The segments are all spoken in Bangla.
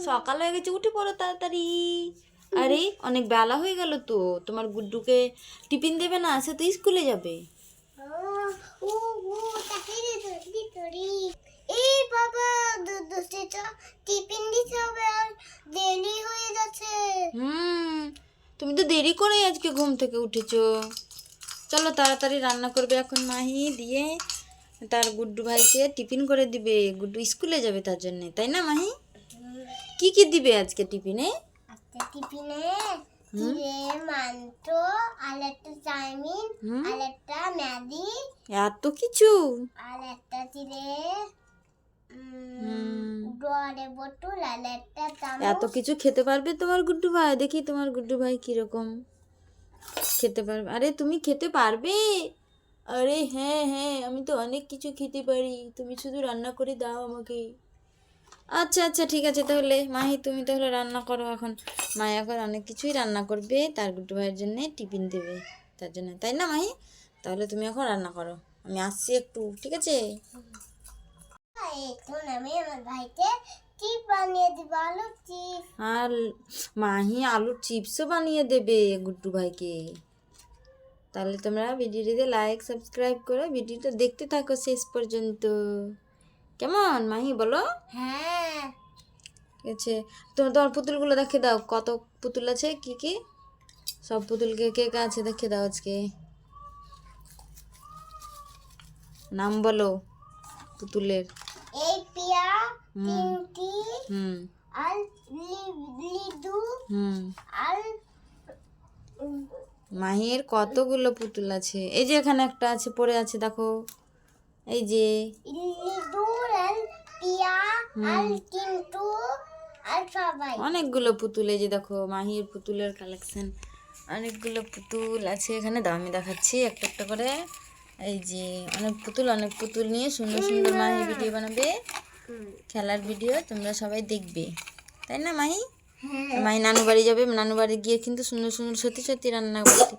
সকাল হয়ে গেছে, উঠে পড়ো তাড়াতাড়ি। আরে অনেক বেলা হয়ে গেল তো, তোমার গুড্ডুকে টিফিন দেবে না, সে তো স্কুলে যাবে। এই বাবা টিফিন দিতে হবে আর দেরি হয়ে যাচ্ছে। তুমি তো দেরি করেই আজকে ঘুম থেকে উঠেছো। চলো তাড়াতাড়ি রান্না করবে এখন মাহি, দিয়ে তার গুড্ডু ভাইকে টিফিন করে দিবে, গুড্ডু স্কুলে যাবে তার জন্যে, তাই না মাহি? কি কি দিবে আজকে টিফিনে? আজকে টিফিনে দিবে মাংস, আর একটা চাউমিন, আর একটা ম্যাগি, এত কিছু? আর একটা দিবে ডোরে বোতল, আর একটা চামচ। এত কিছু খেতে পারবে তোমার গুড্ডু ভাই? দেখি তোমার গুড্ডু ভাই কিরকম খেতে পারবে। আরে তুমি খেতে পারবে? আরে হ্যাঁ হ্যাঁ, আমি তো অনেক কিছু খেতে পারি, তুমি শুধু রান্না করে দাও আমাকে। আচ্ছা আচ্ছা ঠিক আছে, তাহলে মাহি তুমি তাহলে রান্না করো এখন। মা এখন অনেক কিছুই রান্না করবে, তার গুড্ডু ভাইয়ের জন্য টিফিন দেবে তার জন্য, তাই না মাহি? তাহলে তুমি এখন রান্না করো, আমি আসছি একটু, ঠিক আছে? এখন আমি আমার ভাইকে চিপ বানিয়ে দিব, আলু চিপ। আর মাহি আলুর চিপসও বানিয়ে দেবে গুড্ডু ভাইকে। তাহলে তোমরা ভিডিওটিতে লাইক সাবস্ক্রাইব করে ভিডিওটা দেখতে থাকো শেষ পর্যন্ত, কেমন মাহি বলো? হ্যাঁ, ঠিক আছে। তোমার পুতুলগুলো দেখে দাও, কত পুতুল আছে, কি কি সব পুতুলকে কে কে আছে দেখে দাও আজকে, নাম বলো পুতুলের। এই পিয়া, টিঙ্কি, হুম আর লিডু, হুম আর মাহির কতগুলো পুতুল আছে, এই যে এখানে একটা আছে পড়ে আছে দেখো, এই যে লিডু, আর পিয়া, আর টিন্টু, আর সবাই। অনেকগুলো পুতুল, এই যে দেখো মাহির পুতুলের কালেকশন, অনেকগুলো পুতুল আছে এখানে। দাও আমি দেখাচ্ছি একটা একটা করে। এই যে অনেক পুতুল নিয়ে সুন্দর সুন্দর মাহি ভিডিও বানাবে, খেলার ভিডিও, তোমরা সবাই দেখবে, তাই না মাহি? মাহি নানু বাড়ি যাবে, নানু বাড়ি গিয়ে কিন্তু সুন্দর সুন্দর সত্যি সত্যি রান্নাবাটি,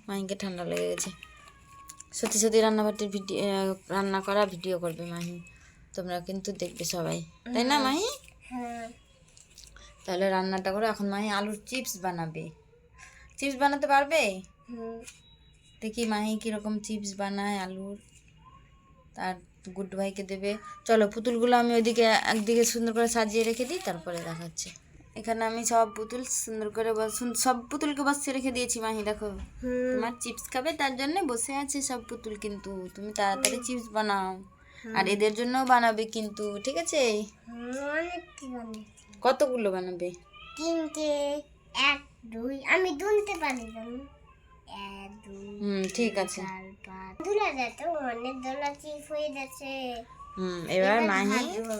মাহিকে ঠান্ডা লেগে গেছে, সত্যি সত্যি রান্নাবাটির ভিডিও, রান্না করা ভিডিও করবে মাহি, তোমরা কিন্তু দেখবে সবাই, তাই না মাহি? হ্যাঁ, তাহলে রান্নাটা করে এখন মাহি আলুর চিপস বানাবে। চিপস বানাতে পারবে? দেখি মাহি কীরকম চিপস বানায় আলুর, তার গুড্ডু ভাইকে দেবে। চলো পুতুলগুলো আমি ওইদিকে একদিকে সুন্দর করে সাজিয়ে রেখে দিই, তারপরে দেখাচ্ছি। এখানে আমি সব পুতুল সুন্দর করে সব পুতুলকে বসিয়ে রেখে দিয়েছি মাহি, দেখো তোমার চিপস খাবে তার জন্য বসে আছে সব পুতুল, কিন্তু তুমি তাড়াতাড়ি চিপস বানাও, আর এদের জন্যও বানাবে কিন্তু, ঠিক আছে? অনেক কি বানিয়েছি। কতগুলো বানাবে? তিনটে, এক, দুই, আমি গুনতে পারি না। এক, দুই, ঠিক আছে। চার, পাঁচ। দুলা যাচ্ছে, অনেক দোলা চিপ হয়ে যাচ্ছে। এবার মাহি ভাজবো।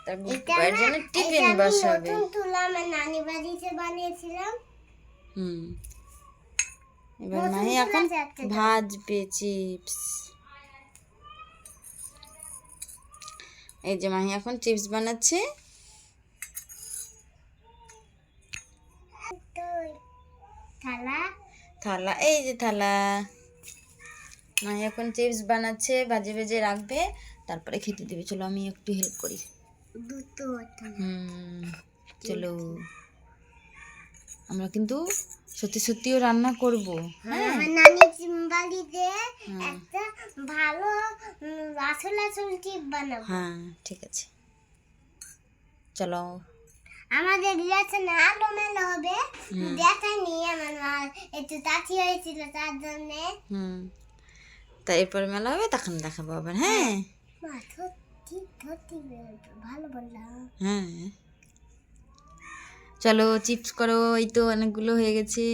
তার এটা গুড্ডু ভাইয়ের জন্য এটা টিফিন আমি বসাবে। নতুন তুলা আমার নানি বাড়িতে বানিয়েছিলাম। এবার নতুন মাহি তুলা এখন যাচ্ছে। ভাজবে চিপস। এই যে মাহি এখন চিপস বানাচ্ছে। থালা, থালা, এই যে থালা, মাহি এখন চিপস বানাচ্ছে, ভাজে ভেজে রাখবে, তারপরে খেতে দেবে। চলো আমি একটু হেল্প করি। দুটো চলো আমরা কিন্তু সত্যি সত্যিও রান্না করব। হ্যাঁ, আমার নানি বাড়িতে একটা ভালো আসল আসল চিপ বানাবো। হ্যাঁ ঠিক আছে, চলো। আমাদের রিলেশন আলো মেলো হবে, দেখায়নি আমার মা একটু তাঁতি হয়েছিল তার জন্যে। তা এরপর মেলা হবে তখন দেখাবো আবার। হ্যাঁ মা সত্যি সত্যি ভালো বললাম। হ্যাঁ, চলো চিপস করো। এই তো অনেকগুলো হয়ে গেছে।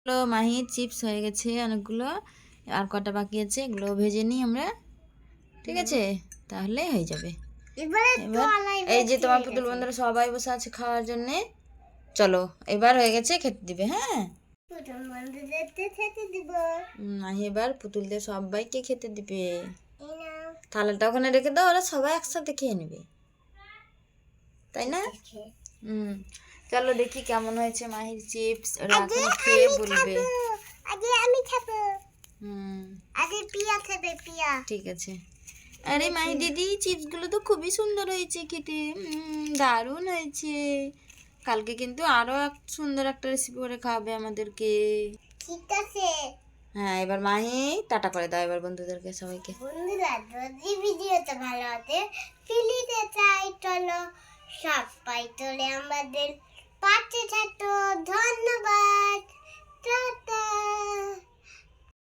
চলো মাহি চিপস হয়ে গেছে অনেকগুলো, আর কটা বাকি আছে, এগুলো ভেজে নিই আমরা, ঠিক আছে? তাহলে হয়ে যাবে। এবার এই যে তোমার পুতুল বন্ধুরা সবাই বসে আছে খাওয়ার জন্যে, চলো এবার হয়ে গেছে, খেতে দিবে। হ্যাঁ খেতে দিব। মাহি এবার পুতুলদের সবাইকে খেতে দিবে। থালাটা ওখানে রেখে দাও, ওরা সবাই একসাথে খেয়ে নেবে, তাই না? চলো দেখি কেমন হয়েছে মাহির চিপস, ওরা এখন খেয়ে বলবে। আগে আমি খাবো। হুম আগে পিয়া খাবে, পিয়া। ঠিক আছে, আরে মাহি দিদি, চিপসগুলো তো খুবই সুন্দর হয়েছে খেতে, দারুণ হয়েছে। কালকে কিন্তু আরো সুন্দর একটা রেসিপি করে খাওয়াবে আমাদেরকে। ঠিক আছে হ্যাঁ, এবার মাহি টাটা করে দাও এবার বন্ধুদেরকে সবাইকে। বন্ধুরা, যদি ভিডিওটা ভালো হতে প্লিজ চাই চলো সবাই চলে আমাদের পাশে থাকো। ধন্যবাদ, টাটা।